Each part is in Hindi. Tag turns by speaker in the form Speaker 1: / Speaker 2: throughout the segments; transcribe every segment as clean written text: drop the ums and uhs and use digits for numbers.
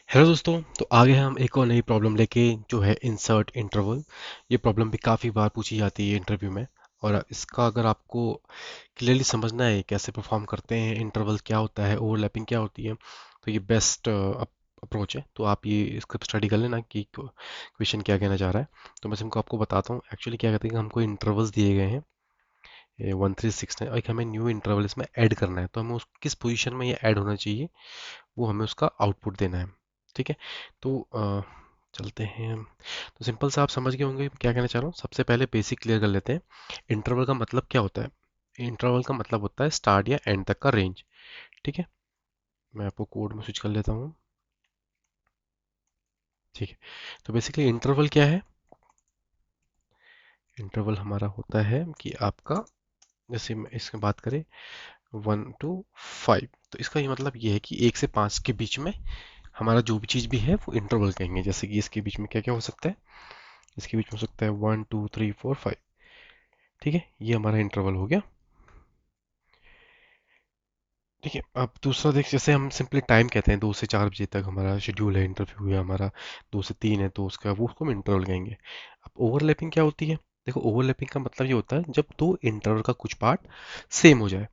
Speaker 1: हेलो दोस्तों। तो आगे हम एक और नई प्रॉब्लम लेके जो है इंसर्ट इंटरवल। ये प्रॉब्लम भी काफ़ी बार पूछी जाती है इंटरव्यू में। और इसका अगर आपको क्लियरली समझना है कैसे परफॉर्म करते हैं, इंटरवल क्या होता है, ओवरलैपिंग क्या होती है, तो ये बेस्ट अप्रोच है। तो आप ये इसको स्टडी कर लेना कि क्वेश्चन क्या कहना चाह रहा है। तो मैं सिर्फ आपको बताता हूँ एक्चुअली क्या कहते हैं कि हमको इंटरवल्स दिए गए हैं 1369, और एक हमें न्यू इंटरवल इसमें ऐड करना है। तो हमें उस किस पोजीशन में ये ऐड होना चाहिए वो हमें उसका आउटपुट देना है। ठीक है। तो चलते हैं हम। तो सिंपल सा आप समझ गए होंगे क्या कहना चाह रहा हूँ। सबसे पहले बेसिक क्लियर कर लेते हैं। इंटरवल का मतलब क्या होता है। इंटरवल का मतलब होता है स्टार्ट या एंड तक का रेंज। ठीक है। मैं आपको कोड में स्विच कर लेता हूँ। ठीक है। तो बेसिकली इंटरवल क्या है। इंटरवल हमारा होता है कि आपका, जैसे इसमें बात करें 1 to 5, तो इसका ये मतलब ये है कि 1 से 5 के बीच में हमारा जो भी चीज़ भी है वो इंटरवल कहेंगे। जैसे कि इसके बीच में क्या क्या हो सकता है। इसके बीच में हो सकता है 1 2 3 4 5। ठीक है, ये हमारा इंटरवल हो गया। ठीक है, अब दूसरा देख, जैसे हम सिंपली टाइम कहते हैं 2 से 4 बजे तक हमारा शेड्यूल है, इंटरव्यू है हमारा 2 से 3 है, तो उसका वो उसको हम इंटरवल कहेंगे। अब ओवरलैपिंग क्या होती है। देखो, ओवरलैपिंग का मतलब ये होता है जब दो इंटरवल का कुछ पार्ट सेम हो जाए।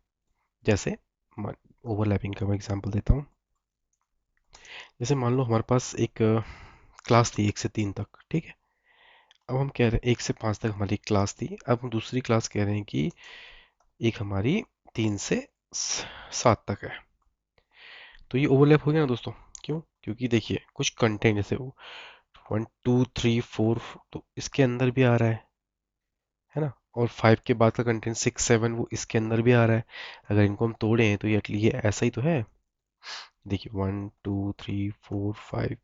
Speaker 1: जैसे ओवरलैपिंग का मैं एग्जांपल देता हूँ। जैसे मान लो हमारे पास एक क्लास थी 1 से 3 तक। ठीक है। अब हम कह रहे हैं 1 से 5 तक हमारी क्लास थी। अब हम दूसरी क्लास कह रहे हैं कि एक हमारी 3 से 7 तक है। तो ये ओवरलैप हो गया ना दोस्तों। क्यों? क्योंकि देखिए कुछ कंटेंट जैसे 1 2 3 4, तो इसके अंदर भी आ रहा है ना। और 5 के बाद का कंटेंट 6 7 वो इसके अंदर भी आ रहा है। अगर इनको हम तोड़ें तो ये एटलीस्ट ये ऐसा ही तो है। देखिए 1 2 3 4 5।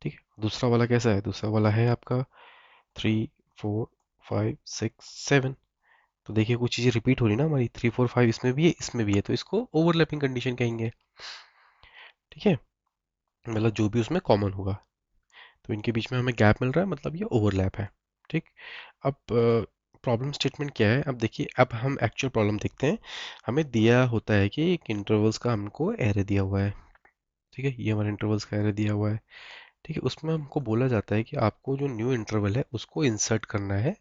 Speaker 1: ठीक है। दूसरा वाला कैसा है। दूसरा वाला है आपका 3 4 5 6 7। तो देखिए कुछ चीज़ें रिपीट हो रही ना हमारी, 3 4 5 इसमें भी है, इसमें भी है, तो इसको ओवरलैपिंग कंडीशन कहेंगे। ठीक है। मतलब जो भी उसमें कॉमन होगा, तो इनके बीच में हमें गैप मिल रहा है, मतलब ये ओवरलैप है। ठीक। अब प्रॉब्लम स्टेटमेंट क्या है। अब देखिए, अब हम एक्चुअल प्रॉब्लम देखते हैं। हमें दिया होता है कि एक इंटरवल्स का हमको एरे दिया हुआ है। ठीक है, ये हमारे इंटरवल्स का एरे दिया हुआ है। ठीक है, उसमें हमको बोला जाता है कि आपको जो न्यू इंटरवल है उसको इंसर्ट करना है।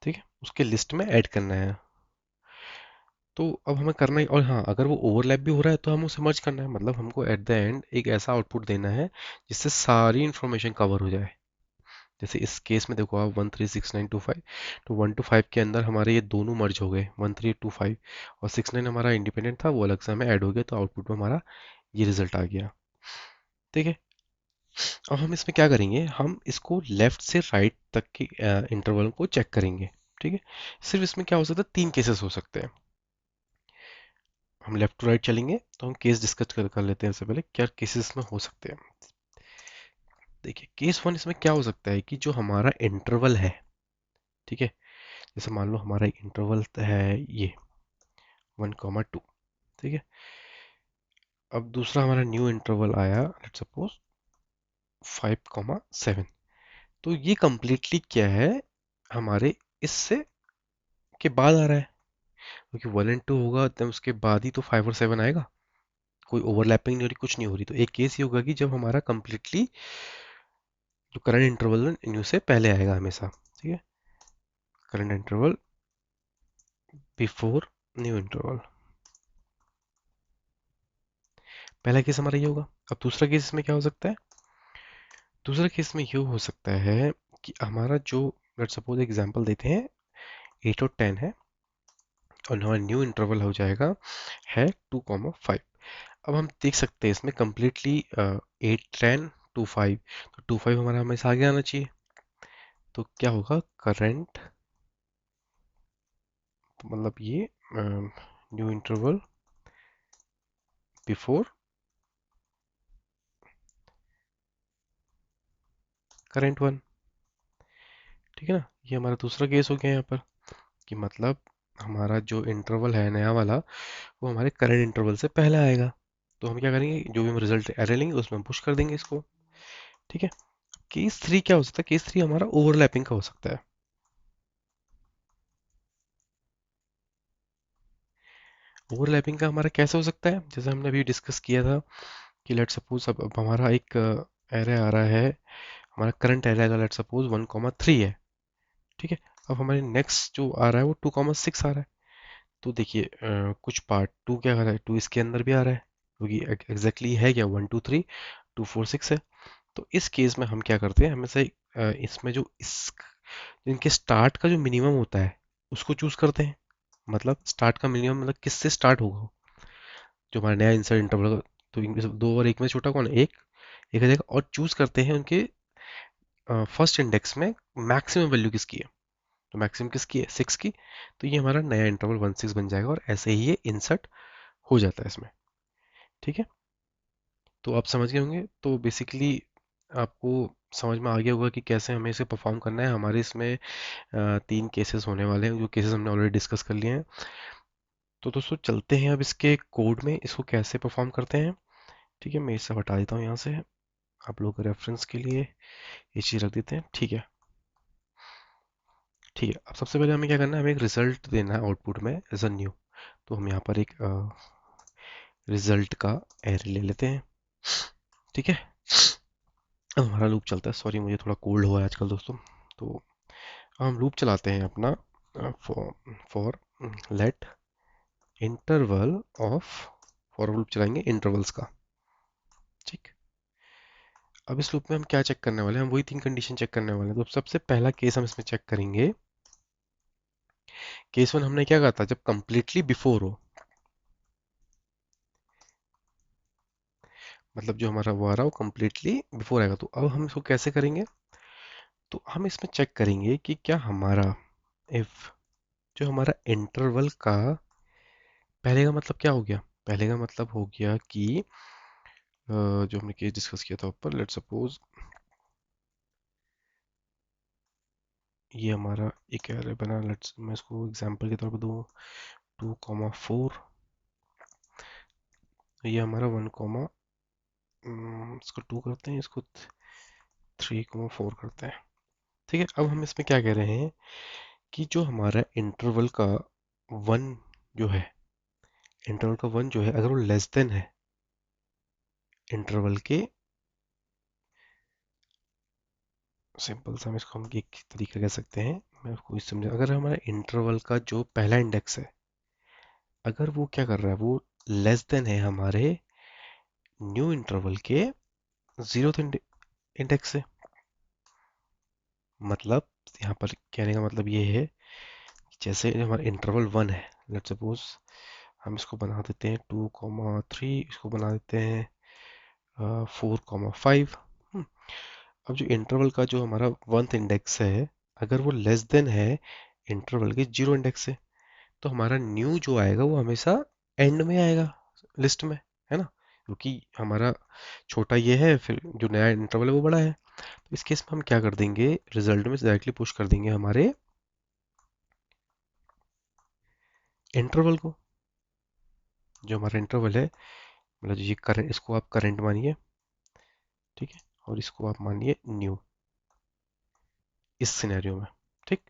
Speaker 1: ठीक है, उसके लिस्ट में ऐड करना है। तो अब हमें करना ही, और हाँ, अगर वो ओवरलैप भी हो रहा है तो हम उसे मर्ज करना है। मतलब हमको एट द एंड एक ऐसा आउटपुट देना है जिससे सारी इंफॉर्मेशन कवर हो जाए। जैसे इस केस में देखो आप 1 3 6 9 2 5, तो 1 to 5 के अंदर हमारे ये दोनों मर्ज हो गए 1 3 2 5, और 6 9 हमारा इंडिपेंडेंट था, वो अलग से हमें ऐड हो गया, तो आउटपुट में हमारा ये रिजल्ट आ गया। ठीक है। अब हम इसमें क्या करेंगे, हम इसको लेफ्ट से राइट तक के इंटरवल को चेक करेंगे। ठीक है। सिर्फ इसमें क्या हो सकता है, 3 केसेस हो सकते हैं। हम लेफ्ट टू राइट चलेंगे तो हम केस डिस्कस कर लेते हैं। इससे पहले क्या केसेस में हो सकते हैं। देखिए केस 1 इसमें क्या हो सकता है कि जो हमारा इंटरवल है। ठीक है। जैसे मान लो हमारा इंटरवल है ये 1 2। ठीक है। अब दूसरा हमारा न्यू इंटरवल आया, लेट्स सपोज 5 7। तो ये कंप्लीटली क्या है, हमारे इससे के बाद आ रहा है। क्योंकि 1 और 2 होगा तब उसके बाद ही तो 5 और 7 आएगा। कोई ओवरलैपिंग नहीं हो रही, कुछ नहीं हो रही। तो एक केस ये होगा कि जब हमारा कंप्लीटली जो करंट इंटरवल है न्यू से पहले आएगा हमेशा। ठीक है। Current interval before new interval, पहला केस हमारा ये होगा। अब दूसरा केस इसमें क्या हो सकता है। दूसरा केस में ये हो सकता है कि हमारा जो, लेट्स सपोज एग्जांपल देते हैं 8 और 10 है, और हमारा न्यू इंटरवल हो जाएगा है 2 5। अब हम देख सकते हैं इसमें कंप्लीटली 8 10 2 5, तो 2 5 हमारा हमेशा आगे आना चाहिए। तो क्या होगा, करंट, मतलब ये न्यू इंटरवल बिफोर करंट 1। ठीक है ना। ये हमारा दूसरा केस हो गया यहाँ पर, कि मतलब हमारा जो इंटरवल है नया वाला वो हमारे करंट इंटरवल से पहले आएगा। तो हम क्या करेंगे, जो भी हम रिजल्ट एरे लेंगे उसमें पुश कर देंगे इसको। ठीक है। केस 3 क्या हो सकता है। केस 3 हमारा ओवरलैपिंग का हो सकता है। ओवरलैपिंग का हमारा कैसे हो सकता है, जैसे हमने अभी डिस्कस किया था कि लेट सपोज अब हमारा एक एरे आ रहा है, हमारा करंट एरे का लेट सपोज 1,3 है। ठीक है। अब हमारे नेक्स्ट जो आ रहा है वो 2,6 आ रहा है। तो देखिए कुछ पार्ट टू क्या कर रहा है, टू इसके अंदर भी आ रहा है, क्योंकि एग्जैक्टली है क्या 1, 2, 3, 2, 4, 6 है। तो इस केस में हम क्या करते हैं, हमें से इसमें जो इस इनके स्टार्ट का जो मिनिमम होता है उसको चूज करते हैं। मतलब स्टार्ट का मिनिमम मतलब किससे स्टार्ट होगा जो हमारा नया इंसर्ट इंटरवल। तो इनमें से दो और एक में छोटा कौन है, एक। एक है और चूज करते हैं उनके फर्स्ट इंडेक्स में मैक्सिमम वैल्यू किसकी है। तो मैक्सिमम किसकी है, 6 की। तो ये हमारा नया इंटरवल 1, 6 बन जाएगा और ऐसे ही ये इंसर्ट हो जाता है इसमें। ठीक है। तो आप समझ गए होंगे। तो बेसिकली आपको समझ में आ गया होगा कि कैसे हमें इसे परफॉर्म करना है। हमारे इसमें 3 केसेस होने वाले हैं, जो केसेस हमने ऑलरेडी डिस्कस कर लिए हैं। तो दोस्तों चलते हैं अब इसके कोड में, इसको कैसे परफॉर्म करते हैं। ठीक है, मैं इसे हटा देता हूँ यहाँ से, आप लोगों के रेफरेंस के लिए ये चीज़ रख देते हैं। ठीक है। ठीक है, अब सबसे पहले हमें क्या करना है, हमें एक रिजल्ट देना है आउटपुट में एज अ न्यू। तो हम यहाँ पर एक रिजल्ट का एरे ले लेते हैं। ठीक है। अब हमारा लूप चलता है, सॉरी मुझे थोड़ा कोल्ड हुआ है आजकल दोस्तों। तो हम लूप चलाते हैं अपना for let interval of, for loop चलाएंगे इंटरवल्स का। ठीक। अब इस लूप में हम क्या चेक करने वाले हैं, हम वही 3 कंडीशन चेक करने वाले हैं। तो सबसे पहला केस हम इसमें चेक करेंगे, केस वन हमने क्या कहा था, जब कंप्लीटली बिफोर हो, मतलब जो हमारा वो आ रहा हो कंप्लीटली बिफोर आएगा। तो अब हम इसको कैसे करेंगे, तो हम इसमें चेक करेंगे कि क्या हमारा इफ जो हमारा इंटरवल का पहले का मतलब क्या हो गया, पहले का मतलब हो गया कि जो हमने केस डिस्कस किया था ऊपर, लेट सपोज ये हमारा एक एरे बना, लेट्स मैं इसको एग्जांपल के तौर पर दूँ 2,4, ये हमारा 1, इसको 2 करते हैं, इसको 3,4 करते हैं। ठीक है। अब हम इसमें क्या कह रहे हैं कि जो हमारा इंटरवल का वन जो है, इंटरवल का वन जो है अगर वो लेस देन है इंटरवल के, सिंपल सा हम इसको हम एक तरीका कह सकते हैं, मैं आपको इस समझा, अगर हमारा इंटरवल का जो पहला इंडेक्स है अगर वो क्या कर रहा है, वो लेस देन है हमारे न्यू इंटरवल के जीरो इंडेक्स से। मतलब यहाँ पर कहने का मतलब ये है कि जैसे हमारा इंटरवल 1 है, लेट सपोज हम इसको बना देते हैं 2,3, इसको बना देते हैं 4,5। अब जो इंटरवल का जो हमारा 1th इंडेक्स है अगर वो लेस देन है इंटरवल के जीरो इंडेक्स से, तो हमारा न्यू जो आएगा वो हमेशा एंड में आएगा लिस्ट में, है ना। क्योंकि हमारा छोटा ये है, फिर जो नया इंटरवल है वो बड़ा है। तो इस केस में हम क्या कर देंगे, रिजल्ट में डायरेक्टली पुश कर देंगे हमारे इंटरवल को। जो हमारा इंटरवल है, मतलब ये करंट, इसको आप करंट मानिए। ठीक है। और इसको आप मानिए न्यू, इस सिनेरियो में। ठीक।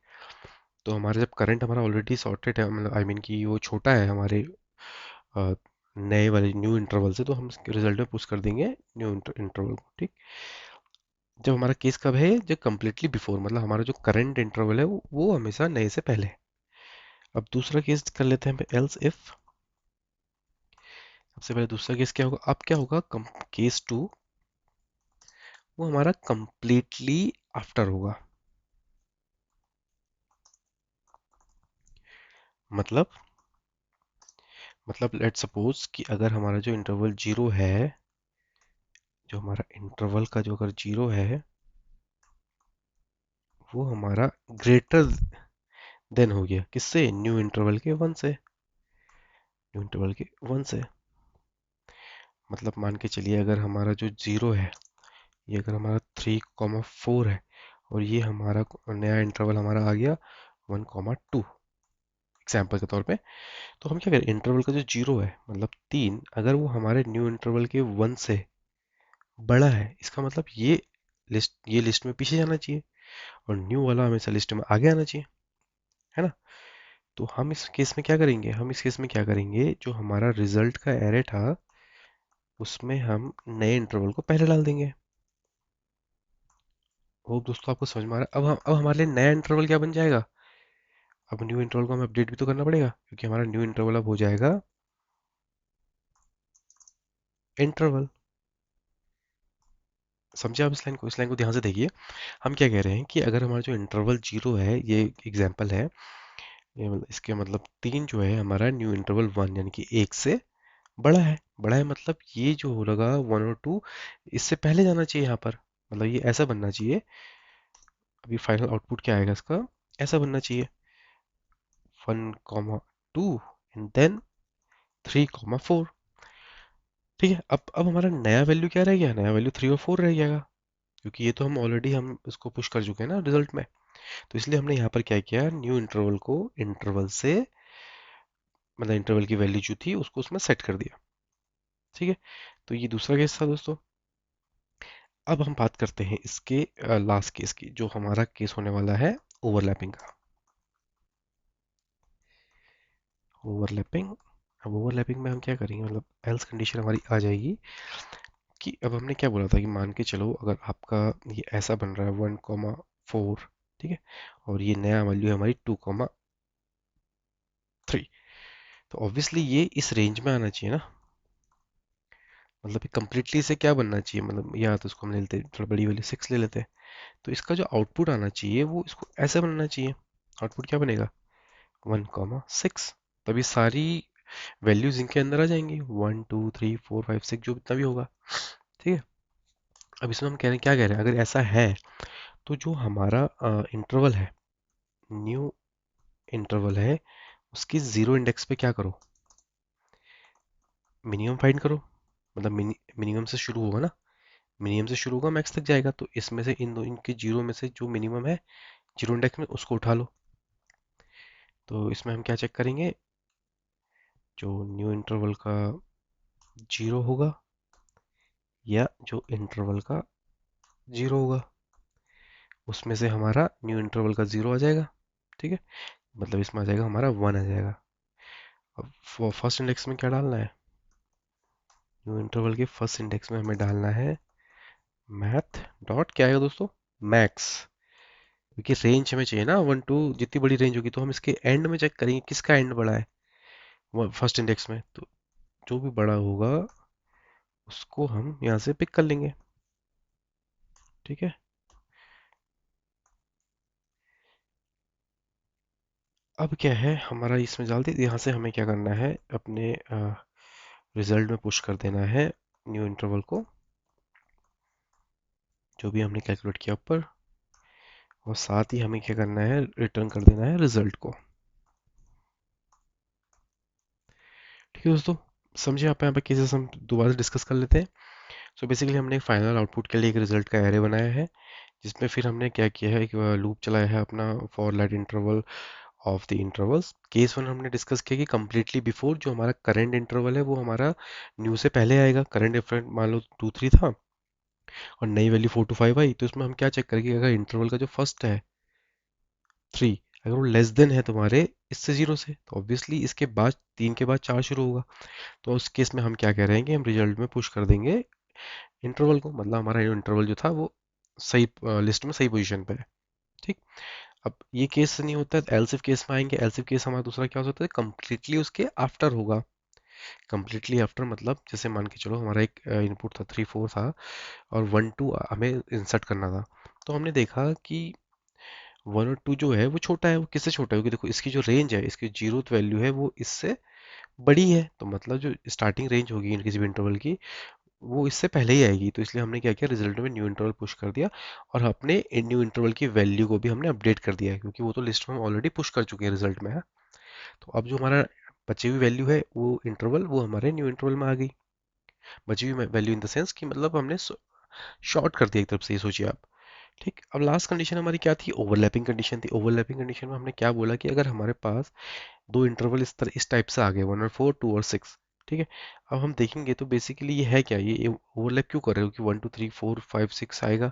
Speaker 1: तो हमारा जब करंट हमारा ऑलरेडी सॉर्टेड है, मतलब आई मीन कि वो छोटा है हमारे अ, नए वाले न्यू इंटरवल से, तो हम रिजल्ट में पुश कर देंगे न्यू इंटरवल को। ठीक। जब हमारा केस कब है, जब कम्प्लीटली बिफोर, मतलब हमारा जो करंट इंटरवल है वो हमेशा नए से पहले है। अब दूसरा केस कर लेते हैं एल्स इफ। सबसे पहले दूसरा केस क्या होगा, अब क्या होगा, केस टू वो हमारा कंप्लीटली आफ्टर होगा। मतलब लेट सपोज कि अगर हमारा जो इंटरवल जीरो है, जो हमारा इंटरवल का जो अगर जीरो है वो हमारा ग्रेटर देन हो गया किससे, न्यू इंटरवल के वन से, न्यू इंटरवल के वन से। मतलब मान के चलिए अगर हमारा जो जीरो है ये अगर हमारा 3,4 है और ये हमारा नया इंटरवल हमारा आ गया 1,2 एग्जाम्पल के तौर पे। तो हम क्या करें, इंटरवल का जो जीरो है मतलब 3, अगर वो हमारे न्यू इंटरवल के वन से बड़ा है, इसका मतलब ये लिस्ट में पीछे जाना चाहिए और न्यू वाला हमेशा लिस्ट में आगे आना चाहिए, है ना। तो हम इस केस में क्या करेंगे, हम इस केस में क्या करेंगे, जो हमारा रिजल्ट का एरे था उसमें हम नए इंटरवल को पहले डाल देंगे। होप दोस्तों आपको समझ में आ रहा है। अब हमारे लिए नया इंटरवल क्या बन जाएगा? अब न्यू इंटरवल को हमें अपडेट भी तो करना पड़ेगा, क्योंकि हमारा न्यू इंटरवल अब हो जाएगा इंटरवल। समझे आप इस लाइन को ध्यान से देखिए। हम क्या कह रहे हैं कि अगर हमारा जो इंटरवल जीरो है, ये एग्जांपल है, ये इसके मतलब तीन जो है हमारा न्यू इंटरवल वन यानी कि एक से बड़ा है। बड़ा है मतलब ये जो हो लगा वन और टू इससे पहले जाना चाहिए यहाँ पर। मतलब ये ऐसा बनना चाहिए। अभी फाइनल आउटपुट क्या आएगा इसका? ऐसा बनना चाहिए, one comma two and then three comma four. ठीक है, अब हमारा नया वैल्यू क्या रह गया? नया वैल्यू थ्री और फोर रह जाएगा, क्योंकि ये तो हम इसको पुश कर चुके हैं ना रिजल्ट में। तो इसलिए हमने यहाँ पर क्या किया, न्यू इंटरवल को इंटरवल से मतलब इंटरवल की वैल्यू जो थी उसको उसमें सेट कर दिया। ठीक है, तो ये दूसरा केस था दोस्तों। अब हम बात करते हैं इसके लास्ट केस की, जो हमारा केस होने वाला है ओवरलैपिंग का। ओवरलैपिंग, अब ओवरलैपिंग में हम क्या करेंगे, मतलब एल्स कंडीशन हमारी आ जाएगी कि अब हमने क्या बोला था कि मान के चलो अगर आपका ये ऐसा बन रहा है वन कॉमा फोर, ठीक है, और ये नया वैल्यू है हमारी टू कॉमा थ्री, तो ऑब्वियसली ये इस रेंज में आना चाहिए ना। मतलब कंप्लीटली इसे क्या बनना चाहिए, मतलब या तो इसको हम ले लेते थोड़ा बड़ी वाली सिक्स ले लेते हैं, तो इसका जो आउटपुट आना चाहिए वो इसको ऐसे बनना चाहिए। आउटपुट क्या बनेगा, वन कॉमा सिक्स। तभी सारी वैल्यूज इनके अंदर आ जाएंगी, one two three four five six जो जितना भी होगा। ठीक है, अब इसमें हम कह रहे हैं, क्या कह रहे हैं, अगर ऐसा है तो जो हमारा इंटरवल है, न्यू इंटरवल है, उसकी जीरो इंडेक्स पे क्या करो, मिनिमम फाइंड करो। मतलब मिनिमम से शुरू होगा ना, मिनिमम से शुरू होगा मैक्स तक जाएगा, तो इसमें से इन दो इनके जीरो में से जो मिनिमम है जीरो इंडेक्स में उसको उठा लो। तो इसमें हम क्या चेक करेंगे, जो न्यू इंटरवल का जीरो होगा या जो इंटरवल का जीरो होगा, उसमें से हमारा न्यू इंटरवल का जीरो आ जाएगा। ठीक है, मतलब इसमें आ जाएगा हमारा वन आ जाएगा। अब फर्स्ट इंडेक्स में क्या डालना है, न्यू इंटरवल के फर्स्ट इंडेक्स में हमें डालना है मैथ डॉट क्या आएगा दोस्तों, मैक्स। क्योंकि रेंज हमें चाहिए ना, वन टू जितनी बड़ी रेंज होगी तो हम इसके एंड में चेक करेंगे किसका एंड बड़ा है फर्स्ट इंडेक्स में, तो जो भी बड़ा होगा उसको हम यहाँ से पिक कर लेंगे। ठीक है, अब क्या है हमारा इसमें जल्दी यहाँ से हमें क्या करना है, अपने रिजल्ट में पुश कर देना है न्यू इंटरवल को, जो भी हमने कैलकुलेट किया ऊपर, और साथ ही हमें क्या करना है, रिटर्न कर देना है रिजल्ट को। ठीक है दोस्तों, समझे आप? यहाँ पे केसेस हम दोबारा डिस्कस कर लेते हैं। सो बेसिकली हमने एक फाइनल आउटपुट के लिए एक रिजल्ट का एरे बनाया है, जिसमें फिर हमने क्या किया है, एक लूप चलाया है अपना for let interval of the intervals. Case one हमने डिस्कस किया कि कम्प्लीटली बिफोर जो हमारा करंट इंटरवल है वो हमारा न्यू से पहले आएगा। करंट डिफरेंट मान लो टू थ्री था और नई वैल्यू फोर टू फाइव आई, तो इसमें हम क्या चेक करेंगे, अगर इंटरवल का जो फर्स्ट है थ्री, अगर वो लेस देन है तुम्हारे इससे जीरो से, तो ऑब्वियसली इसके बाद तीन के बाद चार शुरू होगा। तो उस केस में हम क्या कह रहे हैं कि हम रिजल्ट में पुश कर देंगे इंटरवल को, मतलब हमारा इंटरवल जो था वो सही लिस्ट में सही पोजीशन पे है। ठीक, अब ये केस नहीं होता है, एलसिफ केस में आएंगे। एलसिफ केस हमारा दूसरा क्या हो सकता है, कंप्लीटली उसके आफ्टर होगा। कंप्लीटली आफ्टर मतलब जैसे मान के चलो हमारा एक इनपुट था थ्री फोर था और वन टू हमें इंसर्ट करना था, तो हमने देखा कि वन और टू जो है वो छोटा है। वो किससे छोटा है, क्योंकि देखो इसकी जो रेंज है, इसकी जीरोथ वैल्यू है वो इससे बड़ी है, तो मतलब जो स्टार्टिंग रेंज होगी किसी भी इंटरवल की वो इससे पहले ही आएगी। तो इसलिए हमने क्या किया, रिजल्ट में न्यू इंटरवल पुश कर दिया और अपने न्यू इंटरवल की वैल्यू को भी हमने अपडेट कर दिया है, क्योंकि वो तो लिस्ट में हम ऑलरेडी पुश कर चुके हैं रिजल्ट में है। तो अब जो हमारा बची हुई वैल्यू है वो इंटरवल वो हमारे न्यू इंटरवल में आ गई। बची हुई वैल्यू इन द सेंस कि मतलब हमने शॉर्ट कर दिया एक तरफ से, ये सोचिए आप। ठीक, अब लास्ट कंडीशन हमारी क्या थी, ओवरलैपिंग कंडीशन थी। ओवरलैपिंग कंडीशन में हमने क्या बोला कि अगर हमारे पास दो इंटरवल इस टाइप से आ गए, वन और फोर, टू और सिक्स, ठीक है, अब हम देखेंगे तो बेसिकली ये है क्या, ये ओवरलैप क्यों कर रहे हो कि one two three four five six आएगा,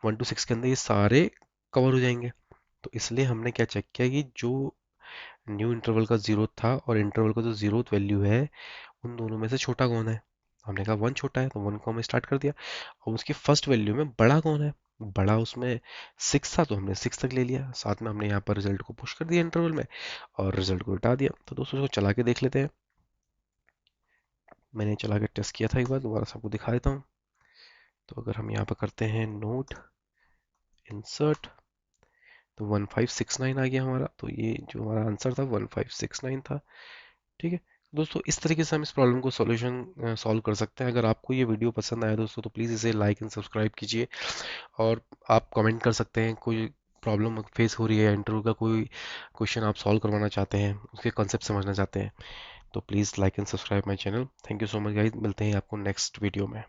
Speaker 1: वन टू सिक्स के अंदर ये सारे कवर हो जाएंगे। तो इसलिए हमने क्या चेक किया कि जो न्यू इंटरवल का जीरो था और इंटरवल का जो जीरो वैल्यू है उन दोनों में से छोटा कौन है। हमने कहा 1 छोटा है, तो 1 को हमने स्टार्ट कर दिया। और उसकी फर्स्ट वैल्यू में बड़ा कौन है? बड़ा उसमें 6 था, तो हमने 6 तक ले लिया। साथ में हमने यहाँ पर रिजल्ट को पुश कर दिया इंटरवल में, और रिजल्ट को हटा दिया। तो दोस्तों इसको चला के देख लेते हैं। मैंने चला के टेस्ट किया था एक बार, दोबारा सबको दिखा देता हूँ। तो अगर हम यहाँ पर करते हैं नोट इंसर्ट, तो 1569 आ गया हमारा। तो ये जो हमारा आंसर था 1569 था। ठीक है दोस्तों, इस तरीके से हम इस प्रॉब्लम को सॉल्यूशन सॉल्व कर सकते हैं। अगर आपको ये वीडियो पसंद आया दोस्तों, तो प्लीज़ इसे लाइक एंड सब्सक्राइब कीजिए। और आप कमेंट कर सकते हैं, कोई प्रॉब्लम फेस हो रही है, इंटरव्यू का कोई क्वेश्चन आप सॉल्व करवाना चाहते हैं, उसके कॉन्सेप्ट समझना चाहते हैं, तो please like and subscribe my channel. Thank you so much guys, मिलते हैं आपको नेक्स्ट वीडियो में।